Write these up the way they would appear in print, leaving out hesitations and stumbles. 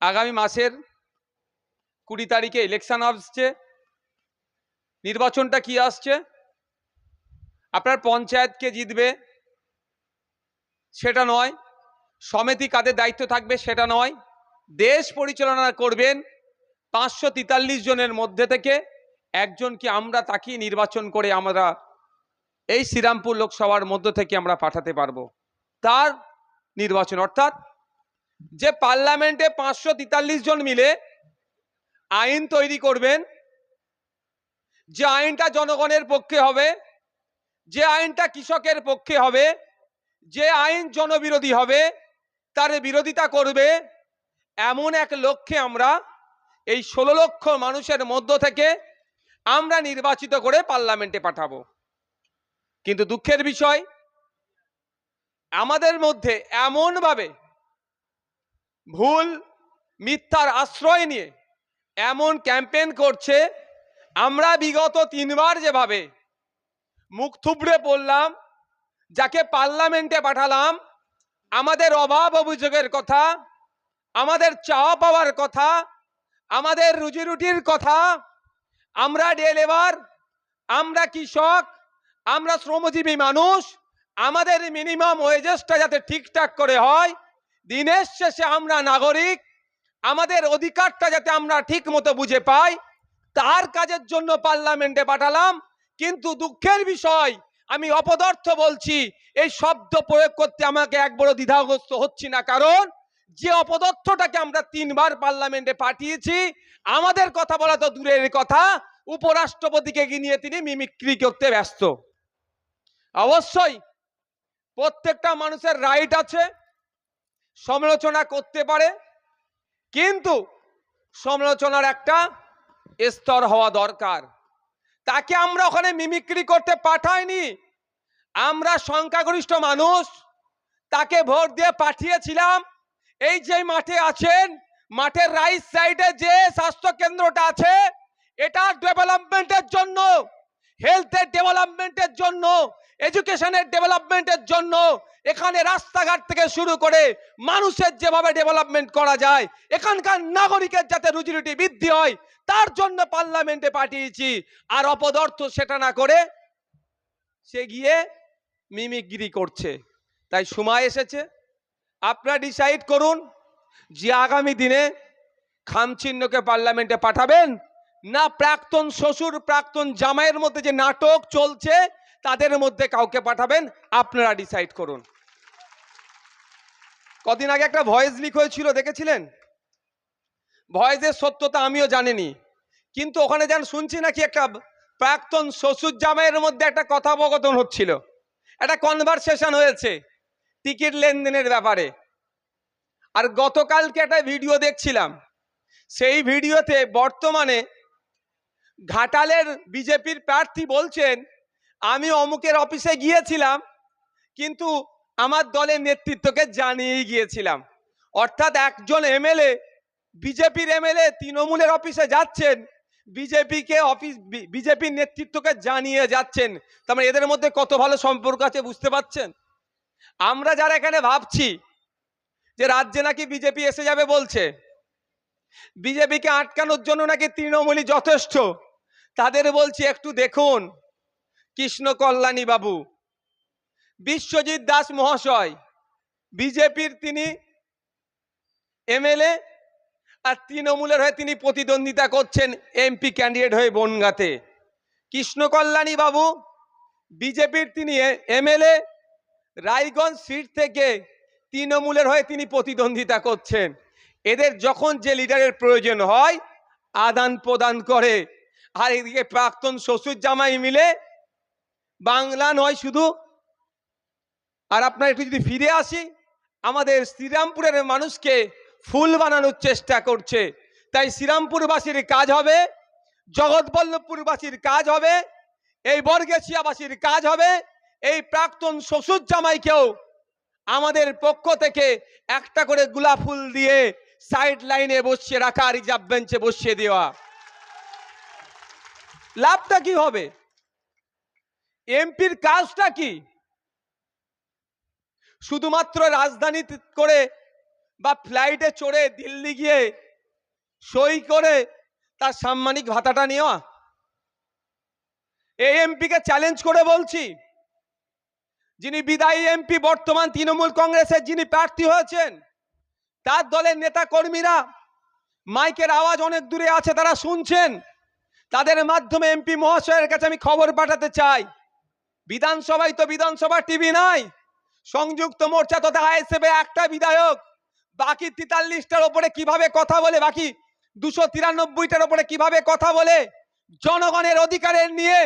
আগামী মাসের 20 তারিখে ইলেকশন আসছে। নির্বাচনটা কি আসছে? আপনার পঞ্চায়েত কে জিতবে সেটা নয়, সমিতি কাদের দায়িত্ব থাকবে সেটা নয়, দেশ পরিচালনা করবেন 543 জনের মধ্যে থেকে একজনকে আমরা তাকে নির্বাচন করে আমরা এই শ্রীরামপুর লোকসভার মধ্য থেকে আমরা পাঠাতে পারবো। তার নির্বাচন, অর্থাৎ যে পার্লামেন্টে 543 জন মিলে আইন তৈরি করবেন, যে আইনটা জনগণের পক্ষে হবে, যে আইনটা কৃষকের পক্ষে হবে, যে আইন জনবিরোধী হবে তার বিরোধিতা করবে, এমন এক লক্ষ্যে আমরা এই 16 লক্ষ মানুষের মধ্য থেকে আমরা নির্বাচিত করে পার্লামেন্টে পাঠাবো। কিন্তু দুঃখের বিষয়, আমাদের মধ্যে এমনভাবে ভুল মিথ্যার আশ্রয় নিয়ে এমন ক্যাম্পেইন করছে, আমরা বিগত 3 বার যেভাবে মুখ থুবড়ে পড়লাম, যাকে পার্লামেন্টে পাঠালাম, আমাদের অভাব অভিযোগের কথা, আমাদের চাওয়া পাওয়ার কথা, আমাদের রুজি রুটির কথা, আমরা ডে লেবার, আমরা কৃষক, আমরা শ্রমজীবী মানুষ, আমাদের মিনিমাম ওয়েজেসটা যাতে ঠিকঠাক করে হয়, দিনের শেষে আমরা নাগরিক, আমাদের অধিকারটা যাতে আমরা ঠিক মতো বুঝে পাই, তার কাজের জন্য পার্লামেন্টে পাঠালাম। কিন্তু দুঃখের বিষয়, আমি অপদার্থ বলছি, এই শব্দ প্রয়োগ করতে আমাকে একবারও দ্বিধাগ্রস্ত হচ্ছি না, কারণ যে অপদার্থটাকে আমরা 3 বার পার্লামেন্টে পাঠিয়েছি, আমাদের কথা বলা তো দূরের কথা, উপরাষ্ট্রপতিকে নিয়ে তিনি মিমিক্রি করতে ব্যস্ত। অবশ্যই প্রত্যেকটা মানুষের রাইট আছে, সমালোচনা করতে পারে, কিন্তু সমালোচনার একটা স্তর হওয়া দরকার। তাকে আমরা ওখানে মিমিক্রি করতে পাঠাইনি, আমরা সংখ্যাগরিষ্ঠ মানুষ, তাকে ভোট দিয়ে পাঠিয়েছিলাম। এই যে মাঠে আছেন, মাঠের রাইট সাইডে যে স্বাস্থ্য কেন্দ্রটা আছে, এটা ডেভেলপমেন্টের জন্য, হেলথের ডেভেলপমেন্টের জন্য, এডুকেশনের ডেভেলপমেন্টের জন্য, এখানে রাস্তাঘাট থেকে শুরু করে মানুষের যেভাবে ডেভেলপমেন্ট করা যায়, এখানকার নাগরিকের যাতে রুজি রুটি বৃদ্ধি হয়, তার জন্য পার্লামেন্টে পাঠিয়েছি। আর অপদার্থ সেটা না করে সে গিয়ে মিমিক্রি করছে। তাই সময় এসেছে, আপনারা ডিসাইড করুন যে আগামী দিনে খামচিহ্নকে পার্লামেন্টে পাঠাবেন, না প্রাক্তন শ্বশুর প্রাক্তন জামাইয়ের মধ্যে যে নাটক চলছে তাদের মধ্যে কাউকে পাঠাবেন। আপনারা ডিসাইড করুন। কদিন আগে একটা ভয়েস লিক হয়েছিল, দেখেছিলেন? ভয়েসের সত্যতা আমিও জানিনি, কিন্তু ওখানে যেন শুনছি নাকি একটা প্রাক্তন শ্বশুর জামাইয়ের মধ্যে একটা কথোপকথন হচ্ছিল, একটা কনভারসেশন হয়েছে টিকিট লেনদেনের ব্যাপারে। আর গতকালকে একটা ভিডিও দেখছিলাম, সেই ভিডিওতে বর্তমানে ঘাটালের বিজেপির প্রার্থী বলছেন, আমি অমুকের অফিসে গিয়েছিলাম কিন্তু আমার দলের নেতৃত্বকে জানিয়েই গিয়েছিলাম। অর্থাৎ একজন এমএলএ, বিজেপির এমএলএ তৃণমূলের অফিসে যাচ্ছেন, বিজেপির নেতৃত্বকে জানিয়ে যাচ্ছেন। তার মানে এদের মধ্যে কত ভালো সম্পর্ক আছে, বুঝতে পারছেন? আমরা যারা এখানে ভাবছি যে রাজ্যে নাকি বিজেপি এসে যাবে বলছে, বিজেপিকে আটকানোর জন্য নাকি তৃণমূলই যথেষ্ট, তাদের বলছি একটু দেখুন, কৃষ্ণ কল্যাণী বাবু, বিশ্বজিৎ দাস মহাশয়, বিজেপির তিনি এমএলএ, আর তৃণমূলের হয়ে তিনি প্রতিদ্বন্দ্বিতা করছেন এমপি ক্যান্ডিডেট হয়ে বনগাঁতে। কৃষ্ণ কল্যাণী বাবু বিজেপির তিনি এমএলএ, রায়গঞ্জ সিট থেকে তৃণমূলের হয়ে তিনি প্রতিদ্বন্দ্বিতা করছেন। এদের যখন যে লিডারের প্রয়োজন হয় আদান প্রদান করে, আর এদিকে প্রাক্তন শ্বশুর জামাই মিলে বাংলা নয় শুধু। আর আপনার একটু যদি ফিরে আসি, আমাদের শ্রীরামপুরের মানুষকে ফুল বানানোর চেষ্টা করছে। তাই শ্রীরামপুরবাসীর কাজ হবে, জগৎবল্লভপুরবাসীর কাজ হবে, এই বর্গেশিয়াবাসীর কাজ হবে, এই প্রাক্তন শ্বশুর জামাইকেও আমাদের পক্ষ থেকে একটা করে গোলাপ ফুল দিয়ে সাইড লাইনে বসিয়ে রাখা, রিজার্ভ বেঞ্চে বসিয়ে দেওয়া। লাভটা কি হবে? এমপির কাজটা কি? শুধুমাত্র রাজধানী করে বা ফ্লাইটে চড়ে দিল্লি গিয়ে সই করে তার সাম্মানিক ভাতাটা নেওয়া? এই এমপিকে চ্যালেঞ্জ করে বলছি, যিনি বিদায়ী এমপি, বর্তমান তৃণমূল কংগ্রেসের যিনি প্রার্থী হয়েছেন, তার দলের নেতা কর্মীরা মাইকের আওয়াজ অনেক দূরে আছে, তারা শুনছেন, তাদের মাধ্যমে এমপি মহাশয়ের কাছে আমি খবর পাঠাতে চাই, বিধানসভায় তো বিধানসভা টিভি নাই, সংযুক্ত মোর্চা তথা আইএসএফে একটা বিধায়ক বাকি 43টার উপরে কিভাবে কথা বলে, বাকি 293টার উপরে কিভাবে কথা বলে, জনগণের অধিকারের নিয়ে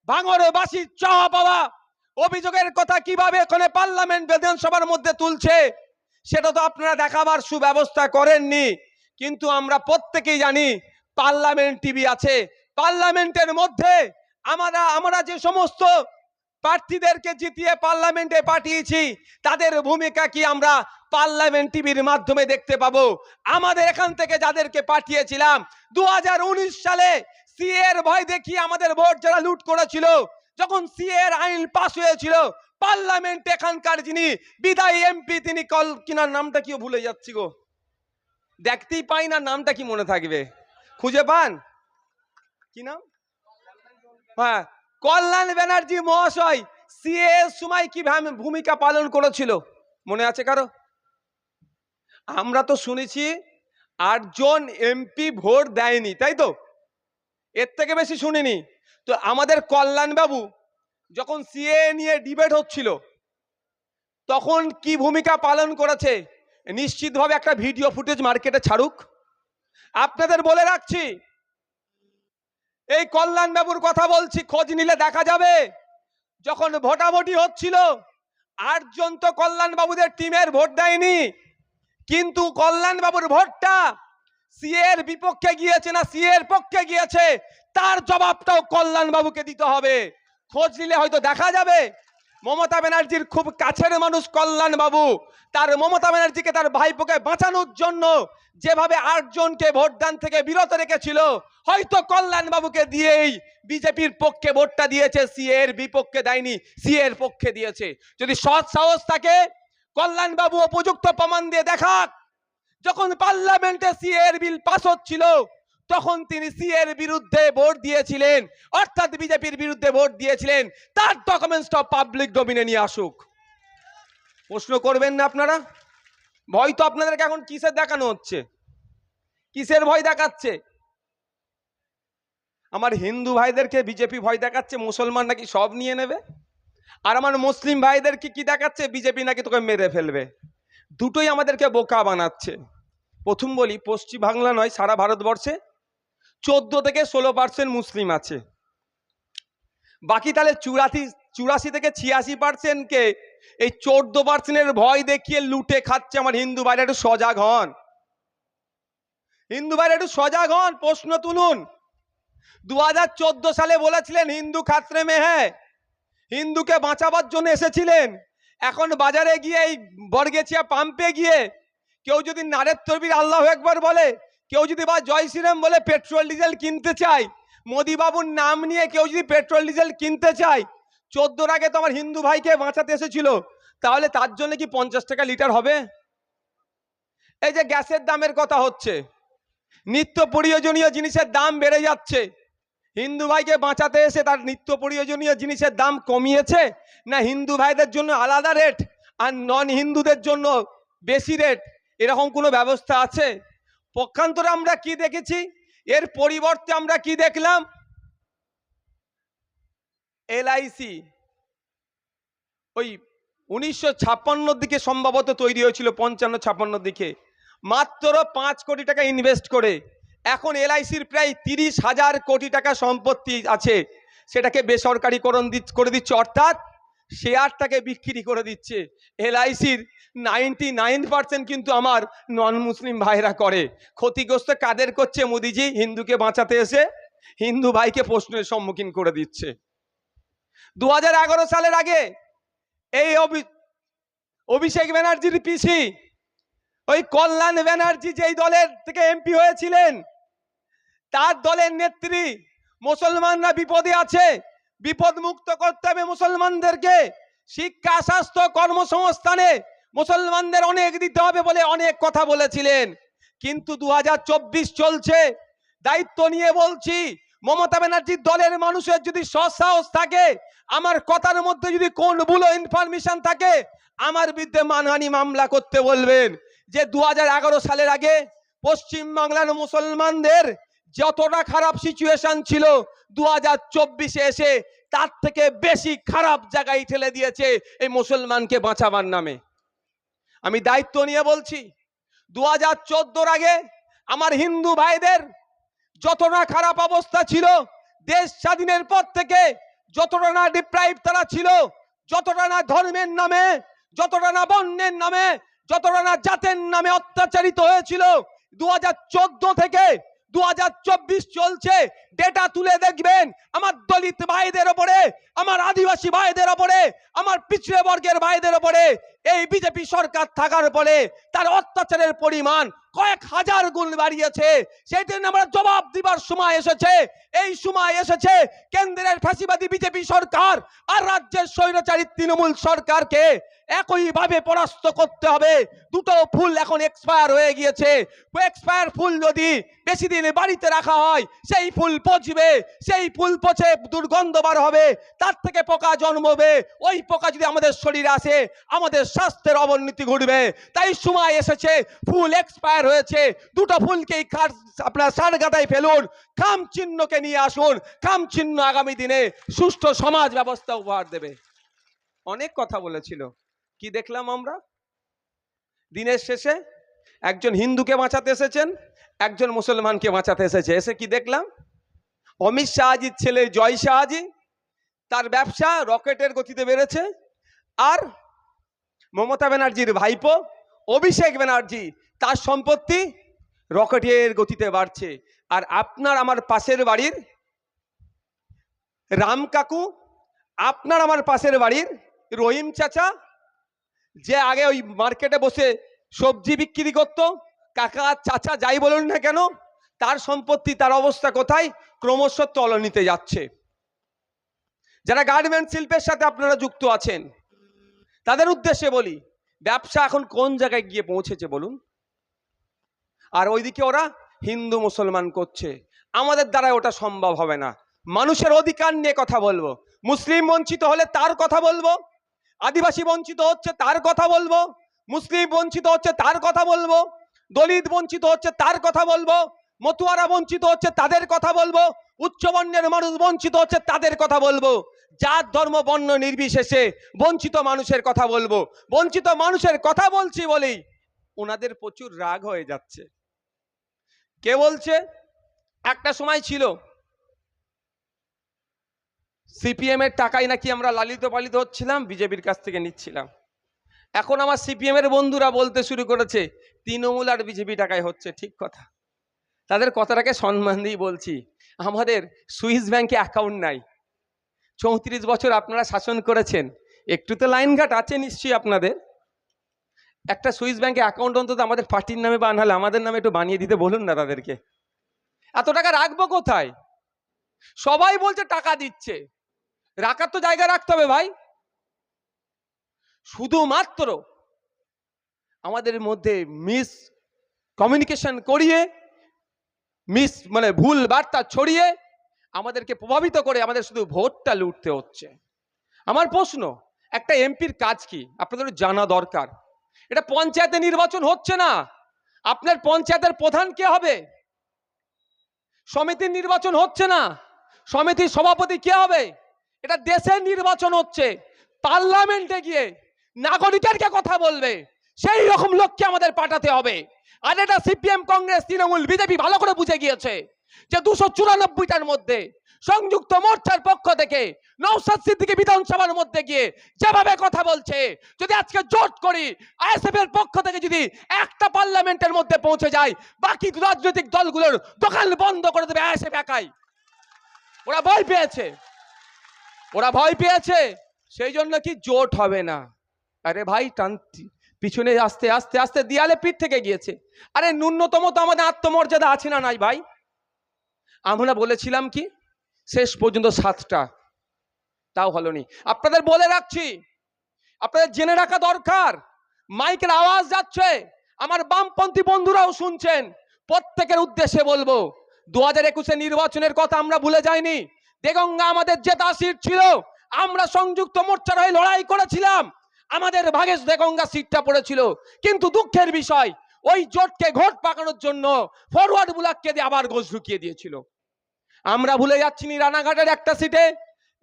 ভাঙড়বাসীর চাওয়া পাওয়া অভিযোগের কথা কিভাবে এখানে পার্লামেন্ট বিধানসভার মধ্যে তুলছে, সেটা তো আপনারা দেখাবার সুব্যবস্থা করেননি। কিন্তু আমরা প্রত্যেকেই জানি পার্লামেন্ট টিভি আছে, পার্লামেন্টের মধ্যে আমরা যে সমস্ত প্রার্থীদেরকে জিতিয়ে পার্লামেন্টে পাঠিয়েছি তাদের ভূমিকা কি আমরা পার্লামেন্ট টিভির মাধ্যমে দেখতে পাবো। আমাদের এখান থেকে যাদেরকে পাঠিয়েছিলাম 2019 সালে সিএ এর ভয় দেখিয়ে আমাদের ভোট যারা লুট করেছিল, যখন সিএ এর আইন পাস হয়েছিল, পার্লামেন্টে এখানকার যিনি বিদায়ী এমপি তিনি কিনার নামটা কি ভুলে যাচ্ছি গো, দেখতেই পাই না, নামটা কি মনে থাকবে, খুঁজে পান কি নাম? হ্যাঁ, কল্যাণ ব্যানার্জি মহাশয় সিএ এর সময় কি ভূমিকা পালন করেছিল মনে আছে কারো? আমরা তো শুনেছি 8 জন এমপি ভোট দেয়নি, তাই তো? এর থেকে বেশি শুনিনি। তো আমাদের কল্যাণ বাবু যখন সিএ নিয়ে ডিবেট হচ্ছিল তখন কি ভূমিকা পালন করেছে, নিশ্চিতভাবে একটা ভিডিও ফুটেজ মার্কেটে ছাড়ুক। আপনাদের বলে রাখছি, এই কল্যাণ বাবুর কথা বলছি, খোঁজ নিলে দেখা যাবে যখন ভোটাভুটি হচ্ছিল 8 জন তো কল্যাণ বাবুদের টিমের ভোট দেয়নি, কিন্তু কল্যাণ বাবুর ভোটটা সিএ এর বিপক্ষে গিয়েছে না সিএ এর পক্ষে গিয়েছে, তার জবাবটাও কল্যাণ বাবুকে দিতে হবে। খোঁজ নিলে হয়তো দেখা যাবে মমতা ব্যানার্জির খুব কাছের মানুষ কল্যাণ বাবু, তার মমতা ব্যানার্জিকে তার ভাইপোকে বাঁচানোর জন্য যেভাবে 8 জনকে ভোটদান থেকে বিরত রেখেছিল, হয়তো কল্যাণ বাবুকে দিয়েই বিজেপির পক্ষে ভোটটা দিয়েছে, সিএ এর বিপক্ষে দেয়নি, সিএ এর পক্ষে দিয়েছে। যদি সৎ সাহস থাকে কল্যাণ বাবু উপযুক্ত প্রমাণ দিয়ে দেখাক, যখন পার্লামেন্টে সিএ এর বিল পাস হচ্ছিল তখন তিনি সিএ এর বিরুদ্ধে ভোট দিয়েছিলেন, অর্থাৎ বিজেপির বিরুদ্ধে ভোট দিয়েছিলেন, তার ডকুমেন্টসটা পাবলিক ডোমেইনে নিয়ে আসুক। প্রশ্ন করবেন না আপনারা? ভয় তো আপনাদেরকে এখন কিসের দেখানো হচ্ছে, কিসের ভয় দেখাচ্ছে? আমার হিন্দু ভাইদেরকে বিজেপি ভয় দেখাচ্ছে মুসলমান নাকি সব নিয়ে নেবে, আর আমার মুসলিম ভাইদেরকে কি দেখাচ্ছে, বিজেপি নাকি তোকে মেরে ফেলবে। দুটোই আমাদেরকে বোকা বানাচ্ছে। প্রথম বলি, পশ্চিম বাংলা নয়, সারা ভারতবর্ষে 14 থেকে 16% মুসলিম আছে, বাকি তাহলে 84 থেকে 86%কে এই 14%-এর ভয় দেখিয়ে লুটে খাচ্ছে। আমার হিন্দু ভাইরা একটু সজাগ হন, হিন্দু ভাইরা একটু সজাগ হন, প্রশ্ন তুলুন। 2014 সালে বলেছিলেন হিন্দু খাতরে মে হ্যায়, হিন্দুকে বাঁচাবার জন্য এসেছিলেন। এখন বাজারে গিয়ে এই বর্গেছিয়া পাম্পে গিয়ে কেউ যদি নারের তকবীর আল্লাহু আকবার বলে, কেউ যদি বা জয় শ্রীরাম বলে পেট্রোল ডিজেল কিনতে চায়, মোদি বাবুর নাম নিয়ে কেউ যদি পেট্রোল ডিজেল কিনতে চায়, 14 আগে তো আমার হিন্দু ভাইকে বাঁচাতে এসেছিল, তাহলে তার জন্য কি 50 টাকা লিটার হবে? এই যে গ্যাসের দামের কথা হচ্ছে, নিত্য প্রয়োজনীয় জিনিসের দাম বেড়ে যাচ্ছে, হিন্দু ভাইকে বাঁচাতে এসে তার নিত্য প্রয়োজনীয় জিনিসের দাম কমিয়েছে না হিন্দু ভাইদের জন্য আলাদা রেট আর নন হিন্দুদের জন্য বেশি রেট, এরকম কোনো ব্যবস্থা আছে? পক্ষান্তরে আমরা কি দেখেছি, এর পরিবর্তে আমরা কি দেখলাম, এলআইসি ওই 1956 দিকে সম্ভবত তৈরি হয়েছিল, 55-56 দিকে, মাত্র 5 কোটি টাকা ইনভেস্ট করে এখন এলআইসির প্রায় 30,000 কোটি টাকা সম্পত্তি আছে, সেটাকে বেসরকারিকরণ করে দিচ্ছে, অর্থাৎ শেয়ারটাকে বিক্রি করে দিচ্ছে। এলআইসির 99% কিন্তু আমার নন মুসলিম ভাইরা করে। ক্ষতিগ্রস্ত কাদের করছে মোদিজি? হিন্দুকে বাঁচাতে এসে হিন্দু ভাইকে প্রশ্নের সম্মুখীন করে দিচ্ছে। 2011 সালের আগে এই অভিষেক ব্যানার্জির পিসি ওই কল্যাণ ব্যানার্জি যেই দলের থেকে এমপি হয়েছিলেন, তার দলের নেত্রী মুসলমানরা বিপদে আছে, বিপদ মুক্ত করতে হবে মুসলমানদেরকে, শিক্ষা স্বাস্থ্য কর্মসংস্থানে মুসলমানদের অনেক দিতে হবে বলে অনেক কথা বলেছিলেন, কিন্তু 2024 চলছে, দায়িত্ব নিয়ে বলছি, মমতা ব্যানার্জির দলের মানুষের যদি সৎসাহস থাকে, আমার কথার মধ্যে যদি কোন ভুল ইনফরমেশন থাকে, আমার বিরুদ্ধে মানহানি মামলা করতে বলবেন। যে 2011 সালের আগে পশ্চিম বাংলার মুসলমানদের যতটা খারাপ সিচুয়েশন ছিল, 2024-এ এসে তার থেকে বেশি খারাপ জায়গায় ঠেলে দিয়েছে এই মুসলমানকে বাঁচাবার নামে। আমি দায়িত্ব নিয়ে বলছি, 2014-র আগে আমার হিন্দু ভাইদের যতটা খারাপ অবস্থা ছিল, দেশ স্বাধীনের পর থেকে যতটা না ডিপ্রাইভ তারা ছিল, যতটা না ধর্মের নামে, যতটা না বর্ণের নামে, যতটা না জাতের নামে অত্যাচারিত হয়েছিল, 2014 থেকে 2024 চলছে, ডেটা তুলে দেখবেন আমার দলিত ভাইদের ওপরে, আমার আদিবাসী ভাইদের ওপরে, আমার পিছড়ে বর্গের ভাইদের ওপরে এই বিজেপি সরকার থাকার পরে তার অত্যাচারের পরিমাণ কয়েক হাজার গুণ বাড়িয়েছে। সেই জন্য আমরা জবাব দিবার সময় এসেছে। এই সময় এসেছে কেন্দ্রের ফ্যাসিবাদী বিজেপি সরকার আর রাজ্যের স্বৈরাচারী তৃণমূল সরকারকে একইভাবে পরাস্ত করতে হবে। দুটো ফুল এখন এক্সপায়ার হয়ে গিয়েছে, এক্সপায়ার ফুল যদি বেশি দিন বাড়িতে রাখা হয় সেই ফুল পচবে, সেই ফুল পচে দুর্গন্ধ বার হবে, তার থেকে পোকা জন্মবে, ওই পোকা যদি আমাদের শরীরে আসে আমাদের স্বাস্থ্যের অবনতি ঘটবে। তাই সময় এসেছে, ফুল এক্সপায়ার হয়েছে, দুটো ফুলকেই আপনার সারগাটায় ফেলুন, খাম চিহ্নকে নিয়ে আসুন, খাম চিহ্ন আগামী দিনে সুষ্ঠু সমাজ ব্যবস্থা উপহার দেবে। অনেক কথা বলেছিল, কি দেখলাম আমরা? দিনের শেষে একজন হিন্দুকে বাঁচাতে এসেছেন, একজন মুসলমানকে বাঁচাতে এসেছে। এসে কি দেখলাম? অমিত শাহজির ছেলে জয় শাহজি, তার ব্যবসা রকেটের গতিতে বেড়েছে, আর মমতা ব্যানার্জির ভাইপো অভিষেক ব্যানার্জি, তার সম্পত্তি রকেটের গতিতে বাড়ছে। আর আপনার আমার পাশের বাড়ির রাম কাকু, আপনার আমার পাশের বাড়ির রহিম চাচা, যে আগে ওই মার্কেটে বসে সবজি বিক্রি করত, কাকা চাচা যাই বলুন না কেন, তার সম্পত্তি, তার অবস্থা কোথায়? ক্রমশ তলানিতে যাচ্ছে। যারা গার্মেন্টস শিল্পের সাথে আপনারা যুক্ত আছেন, তাদের উদ্দেশ্যে বলি, ব্যবসা এখন কোন জায়গায় গিয়ে পৌঁছেছে বলুন? আর ওইদিকে ওরা হিন্দু মুসলমান করছে। আমাদের দ্বারা ওটা সম্ভব হবে না। মানুষের অধিকার নিয়ে কথা বলবো, মুসলিম বঞ্চিত হলে তার কথা বলবো, আদিবাসী বঞ্চিত হচ্ছে তার কথা বলবো, মুসলিম বঞ্চিত হচ্ছে তার কথা বলবো, দলিত বঞ্চিত হচ্ছে তার কথা বলবো, মতুয়ারা বঞ্চিত হচ্ছে তাদের কথা বলবো, উচ্চবর্ণের মানুষ বঞ্চিত হচ্ছে তাদের কথা বলবো। জাত ধর্ম বর্ণ নির্বিশেষে বঞ্চিত মানুষের কথা বলবো। বঞ্চিত মানুষের কথা বলছি বলেই ওনাদের প্রচুর রাগ হয়ে যাচ্ছে। কে বলছে? একটা সময় ছিল সিপিএম এর টাকায় নাকি আমরা লালিত পালিত হচ্ছিলাম, বিজেপির কাছ থেকে নিচ্ছিলাম। এখন আমার সিপিএম এর বন্ধুরা বলতে শুরু করেছে তৃণমূল আর বিজেপি টাকায় হচ্ছে। ঠিক কথা, তাদের কথাটাকে সম্মান দিয়ে বলছি। আমাদের সুইস ব্যাংকে অ্যাকাউন্ট নাই, 34 বছর আপনারা শাসন করেছেন, একটু তো লাইন ঘাট আছে নিশ্চয়ই আপনাদের। একটা সুইস ব্যাংকে অ্যাকাউন্ট অন্তত আমাদের পার্টির নামে বা নাহলে আমাদের নামে একটু বানিয়ে দিতে বলুন না তাদেরকে। এত টাকা রাখবো কোথায়? সবাই বলছে টাকা দিচ্ছে, রাখার তো জায়গা রাখতে হবে ভাই। শুধুমাত্র আমাদের মধ্যে মিস কমিউনিকেশন করিয়ে, মানে ভুল বার্তা ছড়িয়ে আমাদেরকে প্রভাবিত করে আমাদের শুধু ভোটটা লুটতে হচ্ছে। আমার প্রশ্ন, একটা এমপির কাজ কি আপনাদের জানা দরকার। এটা পঞ্চায়েতে নির্বাচন হচ্ছে না, আপনার পঞ্চায়েতের প্রধান কে হবে? সমিতির নির্বাচন হচ্ছে না, সমিতির সভাপতি কে হবে? এটা দেশের নির্বাচন হচ্ছে। পার্লামেন্টে গিয়ে নাগরিকেরকে কথা বলবে সেই রকম লোককে আমাদের পাঠাতে হবে। আর এটা সিপিএম, কংগ্রেস, তৃণমূল, বিজেপি ভালো করে বুঝে গিয়েছে যে 294টার মধ্যে সংযুক্ত মোর্চার পক্ষ থেকে নওশাদ সিদ্দিকী বিধানসভার মধ্যে গিয়ে যেভাবে কথা বলছে, যদি আজকে জোট করি আইএসএফ এর পক্ষ থেকে যদি একটা পার্লামেন্টের মধ্যে পৌঁছে যায়, বাকি রাজনৈতিক দলগুলোর দোকান বন্ধ করে দেবে আইএসএফ একাই। ওরা ভয় পেয়েছে, ওরা ভয় পেয়েছে, সেই জন্য কি জোট হবে না। আরে ভাই, পিছনে আস্তে আস্তে আস্তে দেয়ালে পিঠ থেকে গিয়েছে। আরে ন্যূনতম তো আমাদের আত্মমর্যাদা আছে না নাই ভাই? আমরা বলেছিলাম কি শেষ পর্যন্ত 7টা, তাও হলো নি। আপনাদের বলে রাখছি, আপনাদের জেনে রাখা দরকার, মাইকের আওয়াজ যাচ্ছে, আমার বামপন্থী বন্ধুরাও শুনছেন। প্রত্যেকের উদ্দেশ্যে বলবো, 2021 নির্বাচনের কথা আমরা ভুলে যাইনি। দেগঙ্গা আমাদের জেতা সিট ছিল, আমরা সংযুক্ত মোর্চার হয়ে লড়াই করেছিলাম, আমাদের ভাগেশ দেগঙ্গা সিটটা পড়েছিল। কিন্তু দুঃখের বিষয়, ওই জোটকে ঘোট পাকানোর জন্য ফরওয়ার্ড ব্লককে দিয়ে আবার গোছ ঢুকিয়ে দিয়েছিল। আমরা ভুলে যাচ্ছি নি, রানাঘাটের একটা সিটে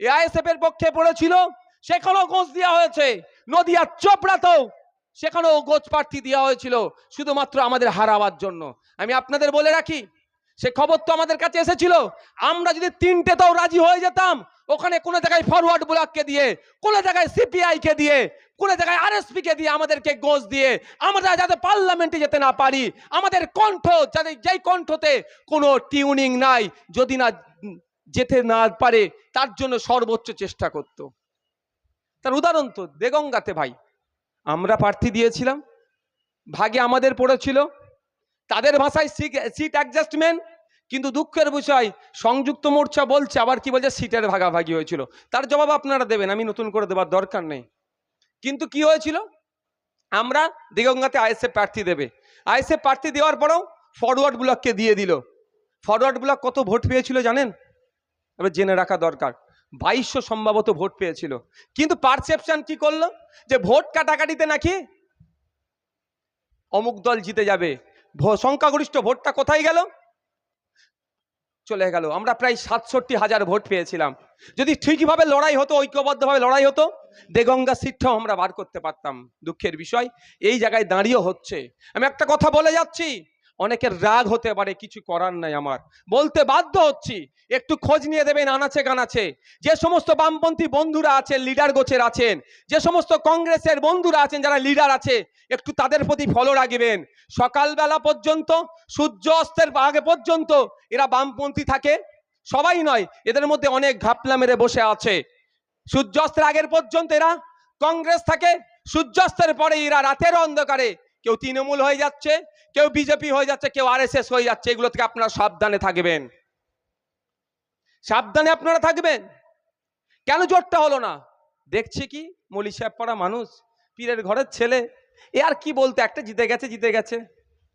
এআইএসএফ এর পক্ষে পড়েছিল, সেখানেও গোছ দেওয়া হয়েছে। নদিয়ার চোপড়াতেও সেখানেও গোছ প্রার্থী দেওয়া হয়েছিল শুধুমাত্র আমাদের হারাবার জন্য। আমি আপনাদের বলে রাখি, সে খবর তো আমাদের কাছে এসেছিল। আমরা যদি তিনটেতেও রাজি হয়ে যেতাম, ওখানে কোনো জায়গায় ফরওয়ার্ড ব্লককে দিয়ে, কোনো জায়গায় সিপিআই কে দিয়ে, কোনো জায়গায় আরএসপি কে দিয়ে আমাদেরকে গোছ দিয়ে আমরা যাতে পার্লামেন্টে যেতে না পারি, আমাদের কণ্ঠ যাতে, যেই কণ্ঠতে কোনো টিউনিং নাই, যদি না যেতে না পারে তার জন্য সর্বোচ্চ চেষ্টা করত। তার উদাহরণ তো দেগঙ্গাতে ভাই, আমরা প্রার্থী দিয়েছিলাম, ভাগে আমাদের পড়েছিল, তাদের ভাষায় সিট অ্যাডজাস্টমেন্ট। কিন্তু দুঃখের বিষয়, সংযুক্ত মোর্চা বলছে, আবার কি বলছে, সিটের ভাগাভাগি হয়েছিল। তার জবাব আপনারা দেবেন, আমি নতুন করে দেবার দরকার নেই। কিন্তু কি হয়েছিল, আমরা দেগঙ্গাতে আইএসএফ প্রার্থী দেবে, আইএসএফ প্রার্থী দেওয়ার পরেও ফরওয়ার্ড ব্লককে দিয়ে দিল। ফরওয়ার্ড ব্লক কত ভোট পেয়েছিল জানেন? এবার জেনে রাখা দরকার, 2200 সম্ভবত ভোট পেয়েছিল। কিন্তু পারসেপশন কি করলো, যে ভোট কাটাকাটিতে নাকি অমুক দল জিতে যাবে, সংখ্যাগরিষ্ঠ ভোটটা কোথায় গেল, চলে গেল। আমরা প্রায় 67,000 ভোট পেয়েছিলাম। যদি ঠিকভাবে লড়াই হতো, ঐক্যবদ্ধভাবে লড়াই হতো, দেগঙ্গা সিটটাও আমরা বার করতে পারতাম। দুঃখের বিষয়, এই জায়গায় দাঁড়িয়ে হচ্ছে। আমি একটা কথা বলে যাচ্ছি, অনেকের রাগ হতে পারে, কিছু করার নাই, আমার বলতে বাধ্য হচ্ছি। একটু খোঁজ নিয়ে দেবেন আনাচে কানাচে, যে সমস্ত বামপন্থী বন্ধুরা আছেন, লিডার গোছের আছেন, যে সমস্ত কংগ্রেসের বন্ধুরা আছেন, যারা লিডার আছে, একটু তাদের প্রতি ফলো রাখবেন। সকালবেলা পর্যন্ত, সূর্য অস্তের আগে পর্যন্ত এরা বামপন্থী থাকে, সবাই নয়, এদের মধ্যে অনেক ঘাপলা মেরে বসে আছে। সূর্যাস্তের আগের পর্যন্ত এরা কংগ্রেস থাকে, সূর্যাস্তের পরে এরা রাতের অন্ধকারে কেউ তৃণমূল হয়ে যাচ্ছে, কেউ বিজেপি হয়ে যাচ্ছে, কেউ আরএসএস হয়ে যাচ্ছে। এগুলো থেকে আপনারা সাবধানে থাকবেন, সাবধানে আপনারা থাকবেন। কেন জোটটা হলো না? দেখছি কি, মলি সাহেব পড়া মানুষ, পীরের ঘরের ছেলে, এ আর কি বলতে, একটা জিতে গেছে জিতে গেছে,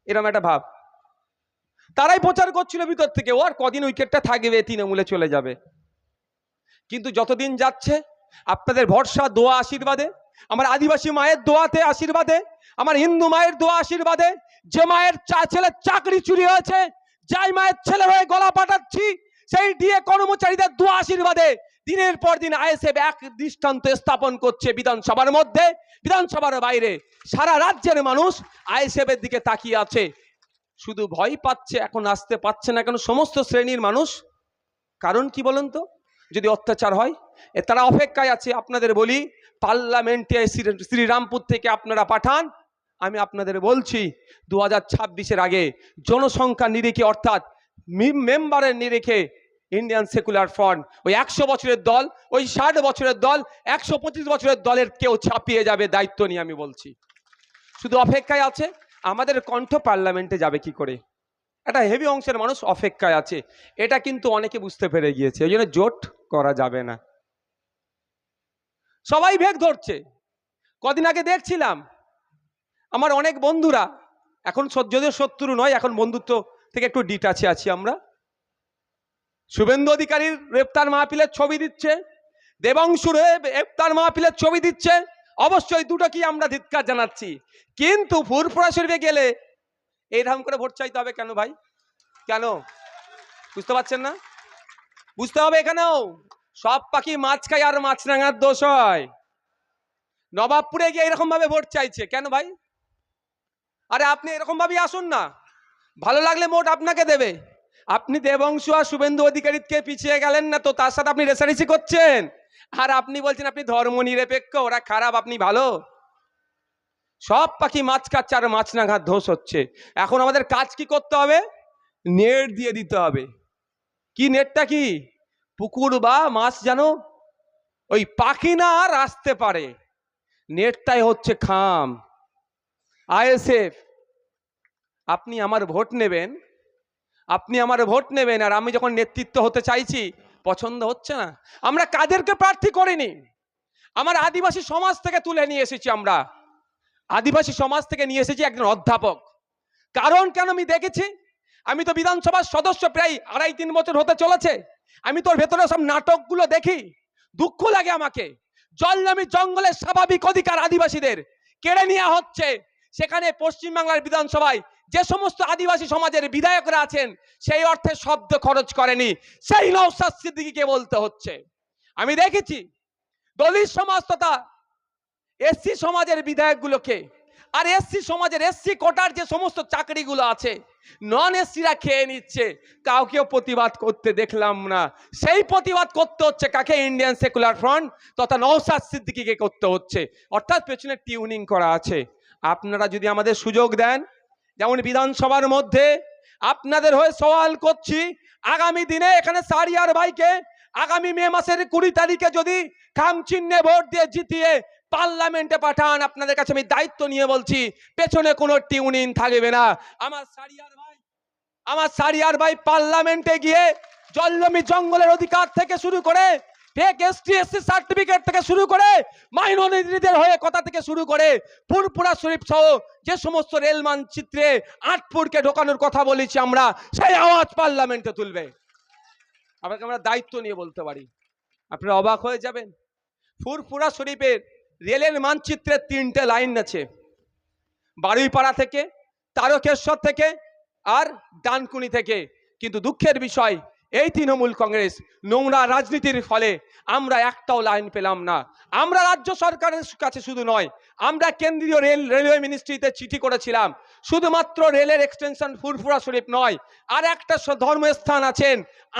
এরকম একটা ভাব। তারাই প্রচার করছিল ভিতর থেকে, ও আর কদিন উইকেটটা থাকবে, তৃণমূলে চলে যাবে। কিন্তু যতদিন যাচ্ছে, আপনাদের ভরসা, দোয়া, আশীর্বাদে, আমার আদিবাসী মায়ের দোয়াতে, আশীর্বাদে, আমার হিন্দু মায়ের দোয়া, আশীর্বাদে, যে মায়ের ছেলের চাকরি চুরি হয়েছে, যাই মায়ের ছেলে হয়ে গলা পাঠাচ্ছি, সেই ডিএ কর্মচারীদের দোয়া, আশীর্বাদে দিনের পর দিন আইএসএফ এক দৃষ্টান্ত স্থাপন করছে। বিধানসভার মধ্যে, বিধানসভার বাইরে, সারা রাজ্যের মানুষ আইএসএফ এর দিকে তাকিয়ে আছে। শুধু ভয় পাচ্ছে, এখন আসতে পারছে না কেন সমস্ত শ্রেণীর মানুষ? কারণ কি বলুন তো? যদি অত্যাচার হয়, তারা অপেক্ষায় আছে। আপনাদের বলি, পার্লামেন্টে শ্রীরামপুর থেকে আপনারা পাঠান, আমি আপনাদের বলছি 2026-এর আগে জনসংখ্যা নিরিখে, অর্থাৎ মেম্বারের নিরিখে, ইন্ডিয়ান সেকুলার ফ্রন্ট ওই 100 বছরের দল, ওই 60 বছরের দল, 125 বছরের দলের কেউ ছাপিয়ে যাবে, দায়িত্ব নিয়ে আমি বলছি। শুধু অপেক্ষায় আছে, আমাদের কণ্ঠ পার্লামেন্টে যাবে কি করে, একটা হেভি অংশের মানুষ অপেক্ষায় আছে। এটা কিন্তু অনেকে বুঝতে পেরে গিয়েছে, ওই জন্য জোট করা যাবে না। সবাই ভেগ ধরছে। কদিন আগে দেখছিলাম আমার অনেক বন্ধুরা, এখন যদিও শত্রু নয়, এখন বন্ধুত্ব থেকে একটু ডিটাচে আছি আমরা, শুভেন্দু অধিকারীর গ্রেপ্তার মাহফিলের ছবি দিচ্ছে, দেবাংশুর গ্রেপ্তার মাহফিলের ছবি দিচ্ছে। অবশ্যই দুটো কি আমরা ধিক্কার জানাচ্ছি, কিন্তু ফুরফুরা শরীফে গেলে এইরকম করে ভোট চাইতে হবে কেন ভাই? কেন বুঝতে পারছেন না? বুঝতে হবে, এখানেও সব পাখি মাছ খায় আর মাছরাঙার দোষ হয়। নবাবপুরে গিয়ে এরকম ভাবে ভোট চাইছে কেন ভাই? আরে আপনি এরকম ভাবেই আসুন না, ভালো লাগলে ভোট আপনাকে দেবে। আপনি দেবংশু আর শুভেন্দু অধিকারীকে পিছিয়ে গেলেন না তো, তার সাথে আপনি রেসারেসি করছেন, আর আপনি বলছেন আপনি ধর্ম নিরপেক্ষ, ওরা খারাপ আপনি ভালো। সব পাখি মাছ খাচ্ছে আর মাছ না ঘাত দোষ হচ্ছে। এখন আমাদের কাজ কি করতে হবে? নেট দিয়ে দিতে হবে। কি নেটটা? কি পুকুর বা মাছ যেন ওই পাখি না আর আসতে পারে, নেটটাই হচ্ছে খাম। আইএসএফ, আপনি আমার ভোট নেবেন, আপনি আমার ভোট নেবেন, আর আমি যখন নেতৃত্ব হতে চাইছি পছন্দ হচ্ছে না। আমরা কাদেরকে প্রার্থী করিনি, আমার আদিবাসী সমাজ থেকে তুলে নিয়ে এসেছি আমরা। আদিবাসী সমাজ থেকে নিয়ে এসেছি একজন অধ্যাপক। কারণ কেন আমি দেখেছি, আমি তো বিধানসভার সদস্য প্রায় 2.5-3 বছর হতে চলেছে। আমি তোর ভেতরে সব নাটকগুলো দেখি, দুঃখ লাগে আমাকে। জলনামি জঙ্গলের স্বাভাবিক অধিকার আদিবাসীদের কেড়ে নেওয়া হচ্ছে। সেখানে পশ্চিমবাংলার বিধানসভায় যে সমস্ত আদিবাসী সমাজের বিধায়করা আছেন সেই অর্থে শব্দ খরচ করেনি, সেই নওশাদ সিদ্দিকীকে বলতে হচ্ছে। আমি দেখেছি দলিত সমাজ তথা এসসি সমাজের বিধায়কগুলোকে, আর এসসি সমাজের এসসি কোটার যে সমস্ত চাকরিগুলো আছে নন এসসিরা খেয়ে নিচ্ছে, কাউকেও প্রতিবাদ করতে দেখলাম না। সেই প্রতিবাদ করতে হচ্ছে কাকে? ইন্ডিয়ান সেকুলার ফ্রন্ট তথা নওশাদ সিদ্দিকীকে করতে হচ্ছে। অর্থাৎ পেছনে টিউনিং করা আছে। আপনারা যদি আমাদের সুযোগ দেন, যেমন বিধানসভার মধ্যে আপনাদের হয়ে সওয়াল করছি, আগামী দিনে এখানে সারিয়ার ভাইকে আগামী মে মাসের 20 তারিখে যদি খাম চিহ্নে ভোট দিয়ে জিতিয়ে পার্লামেন্টে পাঠান, আপনাদের কাছে আমি দায়িত্ব নিয়ে বলছি পেছনে কোনো টিউনিং থাকবে না। আমার সারিয়ার ভাই পার্লামেন্টে গিয়ে জলজমি জঙ্গলের অধিকার থেকে শুরু করে ফেক এসটি এসসি সার্টিফিকেট থেকে শুরু করে মাইনরিটিদের হয়ে কথা থেকে শুরু করে ফুরফুরা শরীফ সহ যে সমস্ত রেল মানচিত্রে আটপুরকে ঢোকানোর কথা বলেছি আমরা, সেই আওয়াজ পার্লামেন্টে তুলবে। আপনাকে আমরা দায়িত্ব নিয়ে বলতে পারি, আপনারা অবাক হয়ে যাবেন। ফুরফুরা শরীফের রেলের মানচিত্রে 3টে লাইন আছে, বারুইপাড়া থেকে, তারকেশ্বর থেকে আর ডানকুনি থেকে। কিন্তু দুঃখের বিষয় এই তৃণমূল কংগ্রেস নোংরা রাজনীতির ফলে আমরা একটাও লাইন পেলাম না। আমরা রাজ্য সরকারের কাছে শুধু নয়, আমরা কেন্দ্রীয় রেলওয়ে মিনিস্ট্রিতে চিঠি করেছিলাম। শুধুমাত্র রেলের এক্সটেনশন ফুরফুরা শরীফ নয়, আর একটা ধর্মস্থান আছেন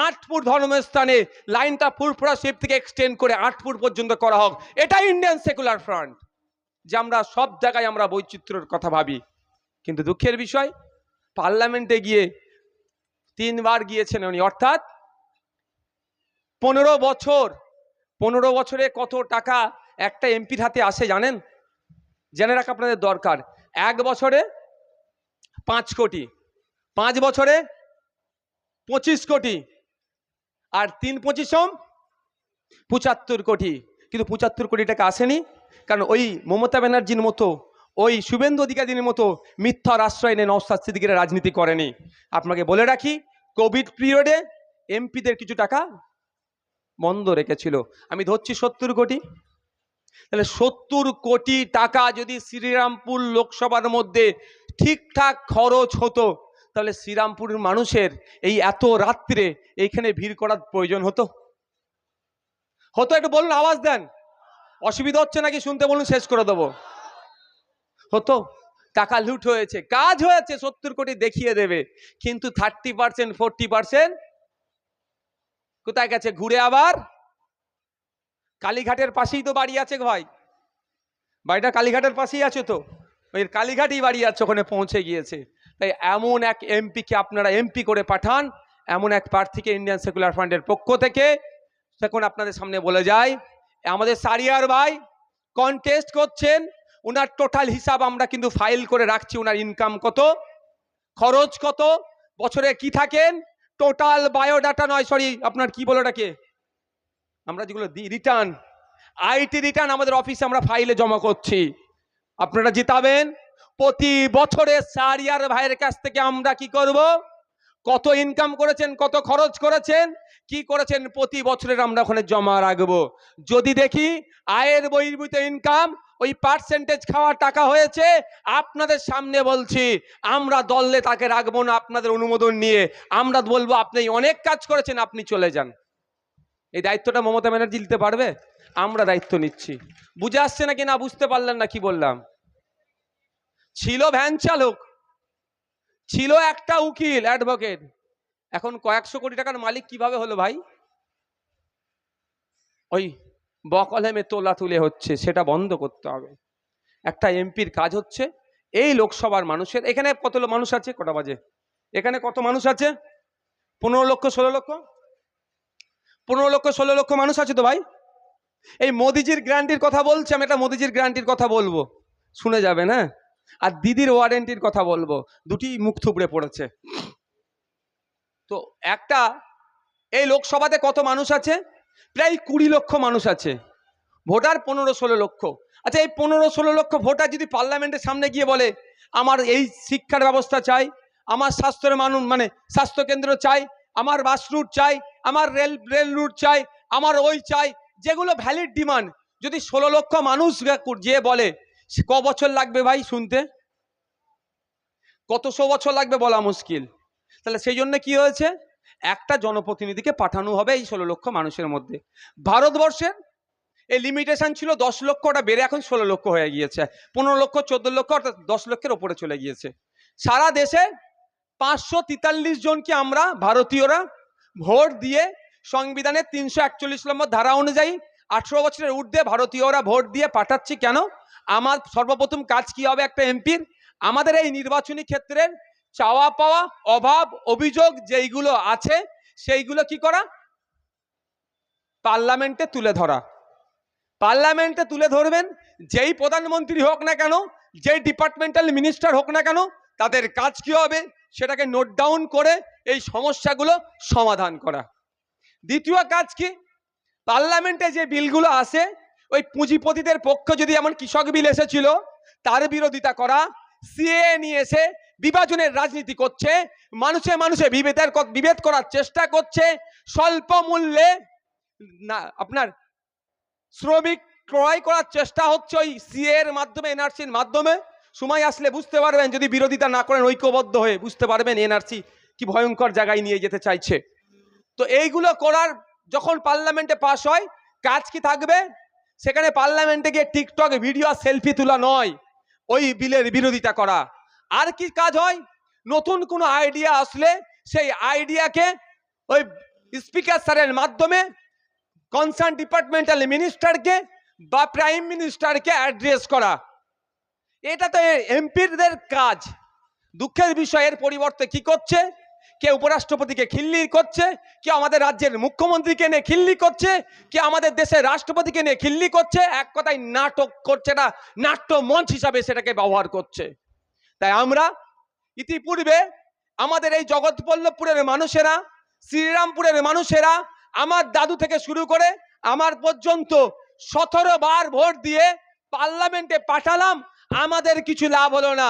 আটপুর ধর্মস্থানে লাইনটা ফুরফুরা শরীফ থেকে এক্সটেন্ড করে আটপুর পর্যন্ত করা হোক। এটা ইন্ডিয়ান সেকুলার ফ্রন্ট, যে আমরা সব জায়গায় আমরা বৈচিত্র্যের কথা ভাবি। কিন্তু দুঃখের বিষয় পার্লামেন্টে গিয়ে 3 বার গিয়েছেন উনি, অর্থাৎ 15 বছরে কত টাকা একটা এমপির হাতে আসে জানেন? জেনে রাখা আপনাদের দরকার। 1 বছরে 5 কোটি, 5 বছরে 25 কোটি, আর 3-25 75 কোটি। কিন্তু 75 কোটি টাকা আসেনি, কারণ ওই মমতা ব্যানার্জির মতো, ওই শুভেন্দু অধিকারীর মতো মিথ্যার আশ্রয় নিয়ে নওশাদ সিদ্দিকীরা রাজনীতি করেনি। আপনাকে বলে রাখি, কোভিড পিরিয়ডে এমপিদের কিছু টাকা বন্ধ রেখেছিল, আমি ধরছি 70 কোটি। তাহলে 70 কোটি টাকা যদি শ্রীরামপুর লোকসভার মধ্যে ঠিকঠাক খরচ হতো, তাহলে শ্রীরামপুরের মানুষের এই এত রাত্রে এইখানে ভিড় করার প্রয়োজন হতো? একটু বলুন, আওয়াজ দেন। অসুবিধা হচ্ছে নাকি শুনতে? বলুন, শেষ করে দেবো। হতো? টাকা লুট হয়েছে, কাজ হয়েছে, 70 কোটি দেখিয়ে দেবে। কিন্তু 30% 40% কোথায় গেছে? ঘুরে আবার কালীঘাটের পাশেই তো বাড়ি আছে ভাই, বাড়িটা কালীঘাটের পাশেই আছে, তো ওই কালীঘাটেই বাড়ি আছে, ওখানে পৌঁছে গিয়েছে। তাই এমন এক এমপিকে আপনারা এমপি করে পাঠান, এমন এক প্রার্থীকে ইন্ডিয়ান সেকুলার ফ্রন্টের পক্ষ থেকে। এখন আপনাদের সামনে বলে যায়, আমাদের সারিয়ার ভাই কন্টেস্ট করছেন, ওনার টোটাল হিসাব আমরা কিন্তু ফাইল করে রাখছি। ওনার ইনকাম কত, খরচ কত, বছরে কি থাকেন, টোটাল বায়োডাটা নয়, সরি আপনার কি বলে ওটাকে, আমরা যেগুলো দিই রিটার্ন, আইটি রিটার্ন আমাদের অফিসে আমরা ফাইলে জমা করছি। আপনারা জিতাবেন। প্রতি বছরে সারিয়ার ভাইয়ের কাছ থেকে আমরা কি করব, কত ইনকাম করেছেন, কত খরচ করেছেন, কি করেছেন, প্রতি বছরের আমরা ওখানে জমা রাখবো। যদি দেখি আয়ের বহির্ভূত ইনকাম ওই পার্সেন্টেজ খাওয়ার টাকা হয়েছে, আপনাদের সামনে বলছি আমরা দলে তাকে রাখবো না। আপনাদের অনুমোদন নিয়ে আমরা বলবো আপনি অনেক কাজ করেছেন, আপনি চলে যান। এই দায়িত্বটা মমতা ব্যানার্জি নিতে পারবে? আমরা দায়িত্ব নিচ্ছি। বুঝে আসছে নাকি না? বুঝতে পারলেন না কি বললাম? ছিল ভ্যান চালক, ছিল একটা উকিল অ্যাডভোকেট, এখন কয়েকশো কোটি টাকার মালিক কিভাবে হলো ভাই? ওই বকলমে তোলা তুলে হচ্ছে, সেটা বন্ধ করতে হবে। একটা এমপির কাজ হচ্ছে এই লোকসভার মানুষের, এখানে কত মানুষ আছে, কটা বাজে, এখানে কত মানুষ আছে? 15 লক্ষ 16 লক্ষ, 15 লক্ষ 16 লক্ষ মানুষ আছে তো ভাই। এই মোদিজির গ্যারান্টির কথা বলছি, আমি একটা মোদিজির গ্যারান্টির কথা বলবো, শুনে যাবেন হ্যাঁ। আর দিদির ওয়ারেন্টির কথা বলবো, দুটি মুখ থুবড়ে পড়েছে। তো একটা, এই লোকসভাতে কত মানুষ আছে? প্রায় 20 লক্ষ মানুষ আছে, ভোটার 15-16 লক্ষ। আচ্ছা, এই 15-16 লক্ষ ভোটার যদি পার্লামেন্টের সামনে গিয়ে বলে আমার এই শিক্ষার ব্যবস্থা চাই, আমার স্বাস্থ্যের স্বাস্থ্য কেন্দ্র চাই, আমার বাস রুট চাই, আমার রেল রুট চাই, আমার ওই চাই, যেগুলো ভ্যালিড ডিমান্ড, যদি 16 লক্ষ মানুষ যে বলে, ক বছর লাগবে ভাই শুনতে? কতশো বছর লাগবে বলা মুশকিল। তাহলে সেই জন্য কি হয়েছে, একটা জনপ্রতিনিধিকে পাঠানো হবে এই 16 লক্ষ মানুষের মধ্যে। ভারতবর্ষের এই লিমিটেশন ছিল 10 লক্ষ, ওটা বেড়ে এখন 16 লক্ষ হয়ে গিয়েছে, 15 লক্ষ 14 লক্ষ, অর্থাৎ 10 লক্ষের ওপরে চলে গিয়েছে। সারা দেশে 543 জনকে আমরা ভারতীয়রা ভোট দিয়ে সংবিধানের 341 নম্বর ধারা অনুযায়ী 18 বছরের ঊর্ধ্বে ভারতীয়রা ভোট দিয়ে পাঠাচ্ছি। কেন? আমার সর্বপ্রথম কাজ কি হবে একটা এমপির? আমাদের এই নির্বাচনী ক্ষেত্রের চাওয়া পাওয়া, অভাব, অভিযোগ যেইগুলো আছে সেইগুলো কি করা, পার্লামেন্টে তুলে ধরা। পার্লামেন্টে তুলে ধরবেন, যেই প্রধানমন্ত্রী হোক না কেন, যেই ডিপার্টমেন্টাল মিনিস্টার হোক না কেন, তাদের কাজ কি হবে সেটাকে নোট ডাউন করে এই সমস্যাগুলো সমাধান করা। দ্বিতীয় কাজ কি, পার্লামেন্টে যে বিলগুলো আসে, ওই পুঁজিপতিদের পক্ষে যদি এমন কৃষক বিল এসেছিল তার বিরোধিতা করা, সিএ নিয়ে এসে বিভাজনের রাজনীতি করছে, মানুষে মানুষে বিভেদ করার চেষ্টা করছে, স্বল্প মূল্যে না আপনার শ্রমিক ক্রয় করার চেষ্টা হচ্ছে ওই সিএ এর মাধ্যমে, এনআরসির মাধ্যমে। সময় আসলে বুঝতে পারবেন, যদি বিরোধিতা না করেন ঐক্যবদ্ধ হয়ে, বুঝতে পারবেন এনআরসি কি ভয়ঙ্কর জায়গায় নিয়ে যেতে চাইছে। তো এইগুলো করার যখন পার্লামেন্টে পাস হয়, কাজ কি থাকবে? সেখানে পার্লামেন্টে গিয়ে টিকটক ভিডিও আর সেলফি তোলা নয়, ওই বিলের বিরোধিতা করা। আর কি কাজ হয়? নতুন কোনো আইডিয়া আসলে সেই আইডিয়াকে ওই স্পিকার স্যারের মাধ্যমে কনসার্ন ডিপার্টমেন্টাল মিনিস্টারকে বা প্রাইম মিনিস্টারকে অ্যাড্রেস করা। এটা তো এমপিদের কাজ। দুঃখের বিষয়ের পরিবর্তে কি করছে, কে উপরাষ্ট্রপতিকে খিল্লি করছে, কে আমাদের রাজ্যের মুখ্যমন্ত্রীকে নিয়ে খিল্লি করছে, কে আমাদের দেশের রাষ্ট্রপতিকে নিয়ে খিল্লি করছে। এক কথায় নাটক করছে, না নাট্য মঞ্চ হিসাবে সেটাকে ব্যবহার করছে। তাই আমরা ইতিপূর্বে আমাদের এই জগৎবল্লভপুরের মানুষেরা, শ্রীরামপুরের মানুষেরা, আমার দাদু থেকে শুরু করে আমার পর্যন্ত 17 বার ভোট দিয়ে পার্লামেন্টে পাঠালাম, আমাদের কিছু লাভ হলো না।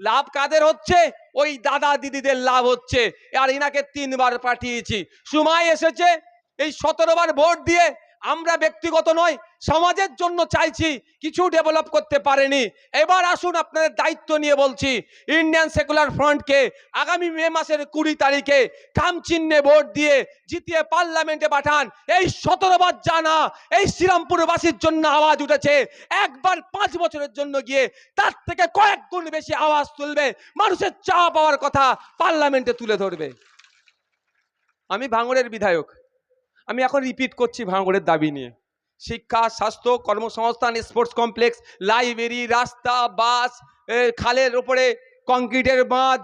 লাভ কাদের হচ্ছে? ওই দাদা দিদিদের লাভ হচ্ছে। আর ইনাকে 3 বার পাঠিয়েছি। সময় এসেছে এই 17 বার ভোট দিয়ে আমরা ব্যক্তিগত নয়, সমাজের জন্য চাইছি, কিছু ডেভেলপ করতে পারেনি। এবার আসুন আপনাদের দায়িত্ব নিয়ে বলছি, ইন্ডিয়ান সেকুলার ফ্রন্টকে আগামী মে মাসের 20 তারিখে খাম চিহ্নে ভোট দিয়ে জিতিয়ে পার্লামেন্টে পাঠান। এই 17 বার জানা এই শ্রীরামপুরবাসীর জন্য আওয়াজ উঠেছে, একবার 5 বছরের জন্য গিয়ে তার থেকে কয়েক গুণ বেশি আওয়াজ তুলবে, মানুষের চাওয়া পাওয়ার কথা পার্লামেন্টে তুলে ধরবে। আমি ভাঙড়ের বিধায়ক, আমি এখন রিপিট করছি ভাঙড়ের দাবি নিয়ে। শিক্ষা, স্বাস্থ্য, কর্মসংস্থান, স্পোর্টস কমপ্লেক্স, লাইব্রেরি, রাস্তা, বাস, খালের উপরে কংক্রিটের বাঁধ,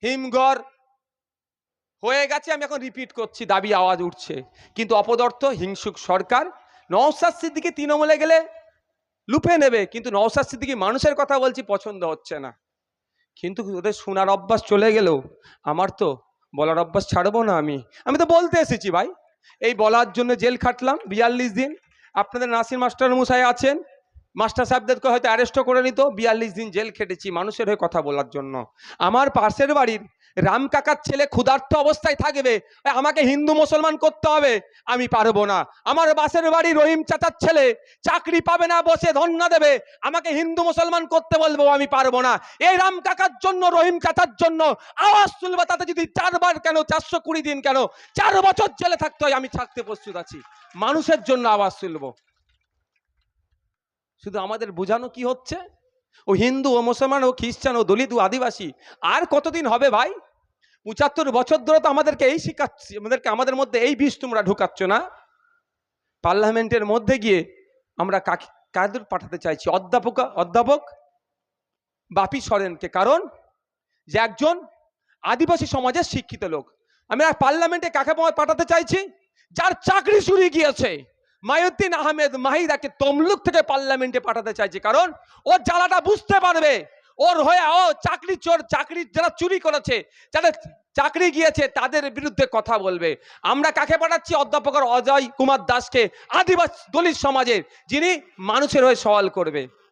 হিমঘর হয়ে গেছে। আমি এখন রিপিট করছি, দাবি আওয়াজ উঠছে। কিন্তু অপদার্থ হিংসুক সরকার, নওশাদ সিদ্দিকী তৃণমূলে গেলে লুপে নেবে, কিন্তু নওশাদ সিদ্দিকী মানুষের কথা বলছি পছন্দ হচ্ছে না। কিন্তু ওদের শোনার অভ্যাস চলে গেলেও আমার তো বলার অভ্যাস ছাড়বো না। আমি তো বলতে এসেছি ভাই, এই বলার জন্য জেল খাটলাম 42 দিন। আপনাদের নাসির মাস্টার মশাই আছেন, মাস্টার সাহেবদেরকে হয়তো অ্যারেস্টও করে নিত। 42 দিন জেল খেটেছি মানুষের হয়ে কথা বলার জন্য। আমার পাশের বাড়ির রাম কাকার ছেলে ক্ষুধার্ত অবস্থায় থাকবে, আমাকে হিন্দু মুসলমান করতে হবে, আমি পারবো না। আমার পাশের বাড়ি রহিম চাচার ছেলে চাকরি পাবে না, বসে ধর্ণা দেবে, আমাকে হিন্দু মুসলমান করতে বলবো, আমি পারবো না। এই রাম কাকার জন্য, রহিম চাচার জন্য আওয়াজ তুলবো, তাতে যদি 4 বার কেন 420 দিন কেন 4 বছর জেলে থাকতে হয়, আমি থাকতে প্রস্তুত আছি। মানুষের জন্য আওয়াজ তুলবো। শুধু আমাদের বোঝানো কি হচ্ছে, ও হিন্দু, ও মুসলমান, ও খ্রিস্টান, ও দলিত, ও আদিবাসী। আর কতদিন হবে ভাই? 75 বছর ধরে তো আমাদেরকে এই শিখাচ্ছি, আমাদের মধ্যে এই বিষ তোমরা ঢুকাচ্ছ না। পার্লামেন্টের মধ্যে গিয়ে আমরা কাদের পাঠাতে চাইছি? অধ্যাপক বাপি সরেনকে। কারণ যে একজন আদিবাসী সমাজের শিক্ষিত লোক। আমরা পার্লামেন্টে কাকে পাঠাতে চাইছি? যার চাকরি চুরি গিয়েছে, মায়ুদ্দিন আহমেদ মাহিদাকে তমলুক থেকে পার্লামেন্টে পাঠাতে চাইছে। কারণ ও জ্বালাটা বুঝতে পারবে, ওর হয়ে ও চাকরি যারা চুরি করেছে, যাদের চাকরি গিয়েছে তাদের বিরুদ্ধে কথা বলবে। আমরা কাকে পাঠাচ্ছি? অধ্যাপক অজয় কুমার দাসকে, আদিবাসী দলিত সমাজের, যিনি মানুষের হয়ে সওয়াল করবে।